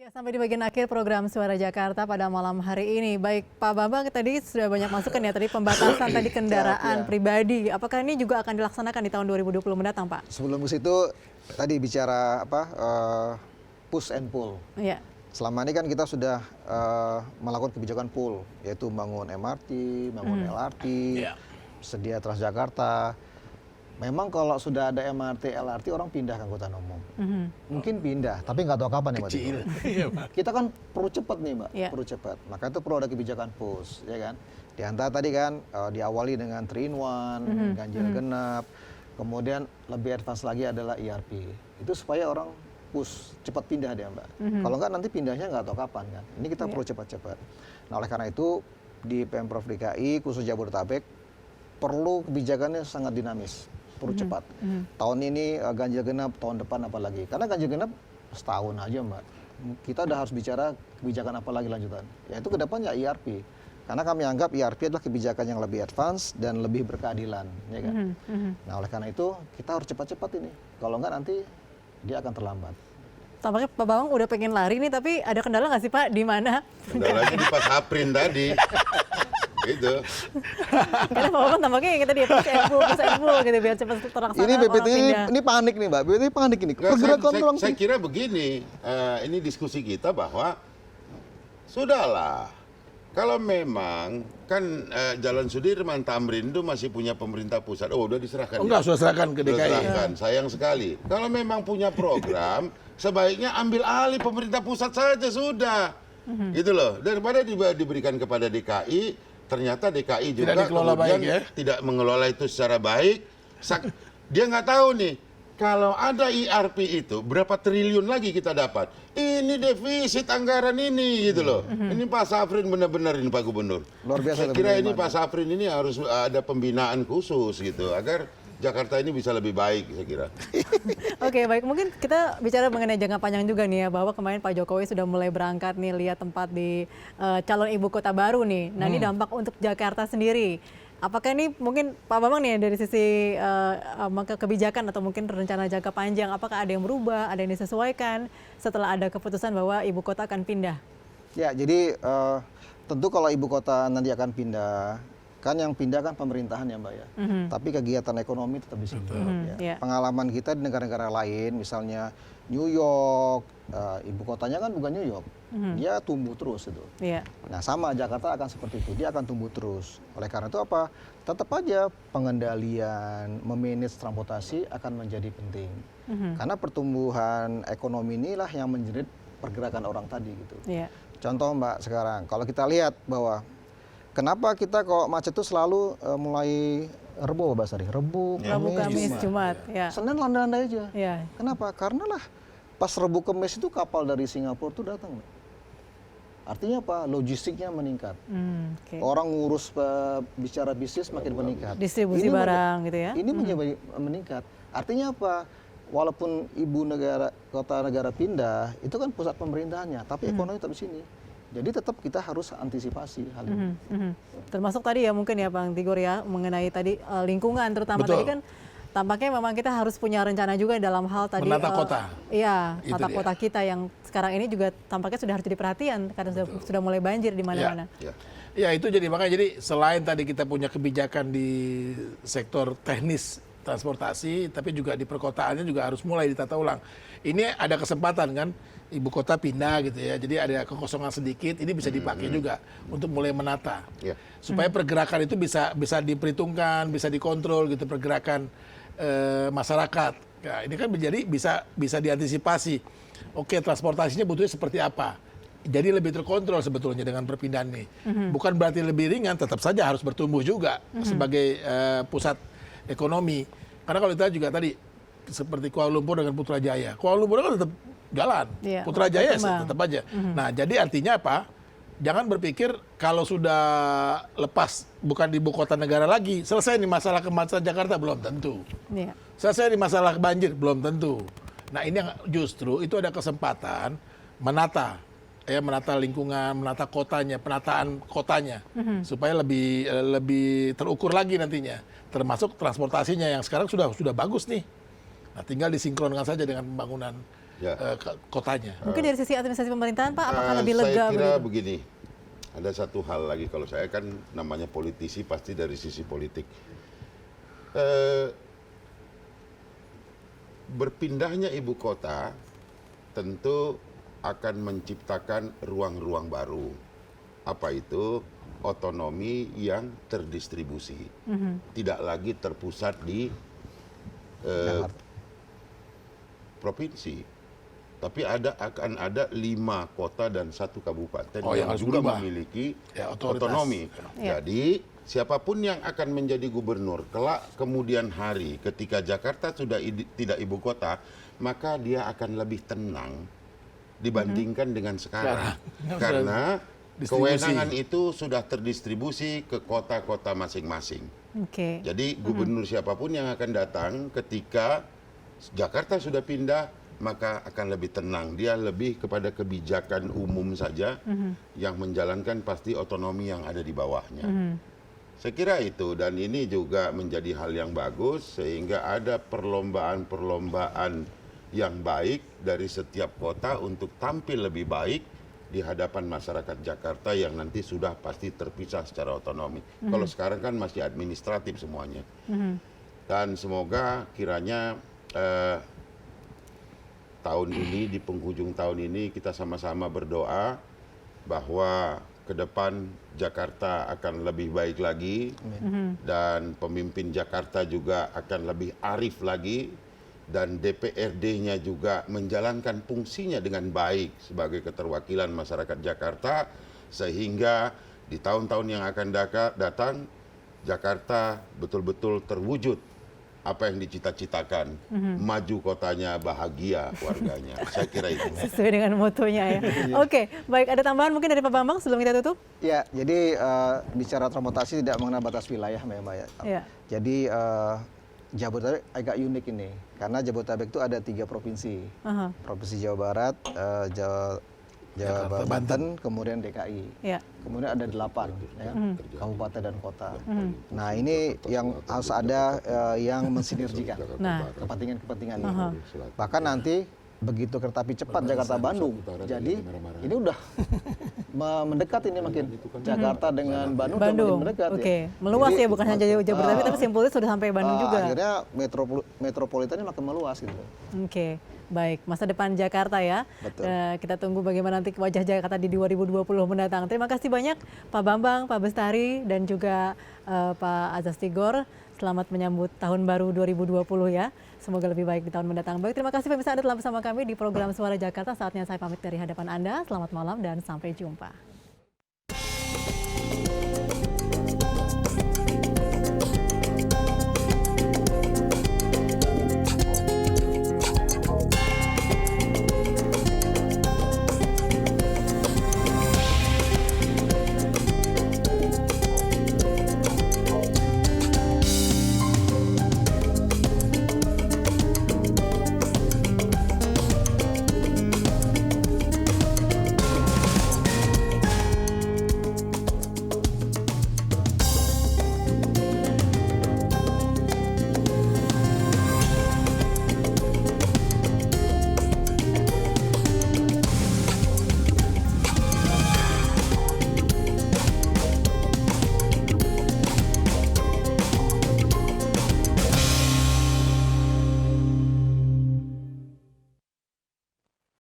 Ya, sampai di bagian akhir program Suara Jakarta pada malam hari ini. Baik, Pak Bambang tadi sudah banyak masukan ya, tadi pembatasan tadi kendaraan pribadi. Apakah ini juga akan dilaksanakan di tahun 2020 mendatang, Pak? Sebelum ke situ, tadi bicara push and pull. Iya. Selama ini kan kita sudah melakukan kebijakan pull, yaitu bangun MRT, bangun LRT, sedia Transjakarta. Memang kalau sudah ada MRT, LRT orang pindah ke angkutan umum. Mungkin pindah, tapi nggak tahu kapan ya Mbak. Kita kan perlu cepat nih Mbak, perlu cepat. Maka itu perlu ada kebijakan push, ya kan. Di antara tadi kan diawali dengan 3-in-1, ganjil genap, kemudian lebih advance lagi adalah ERP. Itu supaya orang push, cepat pindah dia Mbak. Kalau nggak nanti pindahnya nggak tahu kapan kan. Ini kita perlu cepat-cepat. Nah oleh karena itu di Pemprov DKI khusus Jabodetabek perlu kebijakannya sangat dinamis. Perlu cepat. Tahun ini ganjil genap, tahun depan apalagi. Karena ganjil genap setahun aja Mbak. Kita udah harus bicara kebijakan apa lagi lanjutan. Yaitu ke depan ya ERP. Karena kami anggap ERP adalah kebijakan yang lebih advance dan lebih berkeadilan. Ya kan? Nah oleh karena itu kita harus cepat-cepat ini. Kalau enggak nanti dia akan terlambat. Tampaknya Pak Bambang udah pengen lari nih, tapi ada kendala nggak sih Pak? Di mana? Kendalanya di Pas Aprin tadi. Gitu. Karena Pak Bambang tampaknya yang tadi ya push and pull gitu biar cepat terlaksana. Ini BPT ini panik nih Mbak, BPT panik ini. Saya kira begini, ini diskusi kita bahwa sudahlah, kalau memang kan Jalan Sudirman Tamrin itu masih punya pemerintah pusat, udah diserahkan. Enggak, sudah serahkan ke DKI. Serahkan, sayang sekali. Kalau memang punya program, sebaiknya ambil alih pemerintah pusat saja sudah. Gitu loh, daripada diberikan kepada DKI. Ternyata DKI juga kemudian tidak mengelola itu secara baik. Dia nggak tahu nih, kalau ada ERP itu berapa triliun lagi kita dapat. Ini defisit anggaran ini gitu loh. Ini Pak Safrin benar-benar ini Pak Gubernur. Luar biasa. Saya kira ini Pak Safrin ini harus ada pembinaan khusus gitu agar Jakarta ini bisa lebih baik, saya kira. Oke, baik. Mungkin kita bicara mengenai jangka panjang juga nih ya, bahwa kemarin Pak Jokowi sudah mulai berangkat nih, lihat tempat di calon ibu kota baru nih. Nah, ini dampak untuk Jakarta sendiri. Apakah ini mungkin Pak Bambang nih dari sisi kebijakan atau mungkin rencana jangka panjang, apakah ada yang berubah, ada yang disesuaikan setelah ada keputusan bahwa ibu kota akan pindah? Ya, jadi tentu kalau ibu kota nanti akan pindah, kan yang pindah kan pemerintahan ya Mbak ya, tapi kegiatan ekonomi tetap di situ. Pengalaman kita di negara-negara lain, misalnya New York, ibu kotanya kan bukan New York, dia tumbuh terus itu. Nah sama Jakarta akan seperti itu, dia akan tumbuh terus. Oleh karena itu apa? Tetap aja pengendalian, memanage transportasi akan menjadi penting. Karena pertumbuhan ekonomi inilah yang menjerit pergerakan orang tadi gitu. Contoh Mbak sekarang, kalau kita lihat bahwa kenapa kita kok macet itu selalu mulai Rebo Mbak Sari? Rebo, Kamis, Jumat. Senin landai-landai aja. Kenapa? Karena lah pas Rebo Kamis itu kapal dari Singapura tuh datang. Artinya apa? Logistiknya meningkat. Orang ngurus bicara bisnis makin meningkat. Distribusi barang gitu ya? Ini meningkat. Artinya apa? Walaupun ibu negara, kota negara pindah, itu kan pusat pemerintahannya, tapi ekonomi tetap di sini. Jadi tetap kita harus antisipasi hal ini. Termasuk tadi ya mungkin ya Bang Tigor ya mengenai tadi lingkungan terutama. Betul. Tadi kan tampaknya memang kita harus punya rencana juga dalam hal tadi menata kota. Iya, tata kota kita yang sekarang ini juga tampaknya sudah harus jadi perhatian karena sudah mulai banjir di mana-mana. Ya itu jadi makanya jadi selain tadi kita punya kebijakan di sektor teknis transportasi, tapi juga di perkotaannya juga harus mulai ditata ulang. Ini ada kesempatan kan, ibu kota pindah gitu ya, jadi ada kekosongan sedikit, ini bisa dipakai juga untuk mulai menata, supaya pergerakan itu bisa diperhitungkan, bisa dikontrol gitu pergerakan masyarakat. Nah, ini kan menjadi bisa diantisipasi. Oke, transportasinya butuhnya seperti apa? Jadi lebih terkontrol sebetulnya dengan perpindahan ini. Bukan berarti lebih ringan, tetap saja harus bertumbuh juga sebagai pusat ekonomi. Karena kalau kita juga tadi seperti Kuala Lumpur dengan Putrajaya. Kuala Lumpur kan tetap jalan, Putrajaya tetap aja. Nah, jadi artinya apa? Jangan berpikir kalau sudah lepas bukan di ibu kota negara lagi, selesai nih masalah kemacetan Jakarta, belum tentu. Selesai nih masalah banjir, belum tentu. Nah, ini yang justru itu ada kesempatan menata lingkungan, menata kotanya, penataan kotanya supaya lebih terukur lagi nantinya. Termasuk transportasinya yang sekarang sudah bagus nih. Nah, tinggal disinkronkan saja dengan pembangunan Ya. kotanya. Mungkin dari sisi administrasi pemerintahan Pak, apakah lebih Saya lega kira begitu? begini, ada satu hal lagi, kalau saya kan namanya politisi pasti dari sisi politik. Berpindahnya ibu kota tentu akan menciptakan ruang-ruang baru. Apa itu? Otonomi yang terdistribusi. Tidak lagi terpusat di provinsi. Tapi akan ada 5 kota dan 1 kabupaten Oh, yang yang harus juga berubah. memiliki Ya, otoritas. otonomi. Ya. Jadi siapapun yang akan menjadi gubernur kelak kemudian hari ketika Jakarta sudah tidak ibu kota, maka dia akan lebih tenang dibandingkan dengan sekarang. Sekarang. Karena Distribusi. kewenangan itu sudah terdistribusi ke kota-kota masing-masing. Oke. Jadi gubernur siapapun yang akan datang ketika Jakarta sudah pindah, maka akan lebih tenang. Dia lebih kepada kebijakan umum saja yang menjalankan pasti otonomi yang ada di bawahnya. Saya kira itu, dan ini juga menjadi hal yang bagus sehingga ada perlombaan-perlombaan yang baik dari setiap kota untuk tampil lebih baik di hadapan masyarakat Jakarta yang nanti sudah pasti terpisah secara otonomi. Kalau sekarang kan masih administratif semuanya. Dan semoga kiranya tahun ini, di penghujung tahun ini kita sama-sama berdoa bahwa ke depan Jakarta akan lebih baik lagi dan pemimpin Jakarta juga akan lebih arif lagi dan DPRD-nya juga menjalankan fungsinya dengan baik sebagai keterwakilan masyarakat Jakarta sehingga di tahun-tahun yang akan datang Jakarta betul-betul terwujud apa yang dicita-citakan, maju kotanya, bahagia warganya. Saya kira itu. Sesuai dengan motonya ya. Oke, baik, ada tambahan mungkin dari Pak Bambang sebelum kita tutup? Ya, jadi bicara transportasi tidak mengenal batas wilayah memang ya. Iya. Jadi Jabodetabek agak unik ini, karena Jabodetabek itu ada 3 provinsi. Aha. Provinsi Jawa Barat, Jawa Jakarta, Banten, kemudian DKI. Ya. Kemudian ada 8 ya, kabupaten dan kota. Nah ini yang harus ada yang mensinergikan Nah. kepentingan-kepentingan ini. Bahkan nanti begitu kereta api cepat Jakarta-Bandung, jadi ini udah mendekat ini makin Jakarta dengan Bandung, udah Bandung, makin mendekat oke. ya. Meluas Jadi, ya, bukan hanya Jabodetabek, tapi simpulnya sudah sampai Bandung juga. Akhirnya metropolitannya makin meluas gitu. Oke, baik. Masa depan Jakarta ya. Betul. Kita tunggu bagaimana nanti wajah Jakarta di 2020 mendatang. Terima kasih banyak Pak Bambang, Pak Bestari, dan juga Pak Azaz Tigor. Selamat menyambut tahun baru 2020 ya. Semoga lebih baik di tahun mendatang. Baik, terima kasih pemirsa Anda telah bersama kami di program Suara Jakarta. Saatnya saya pamit dari hadapan Anda. Selamat malam dan sampai jumpa.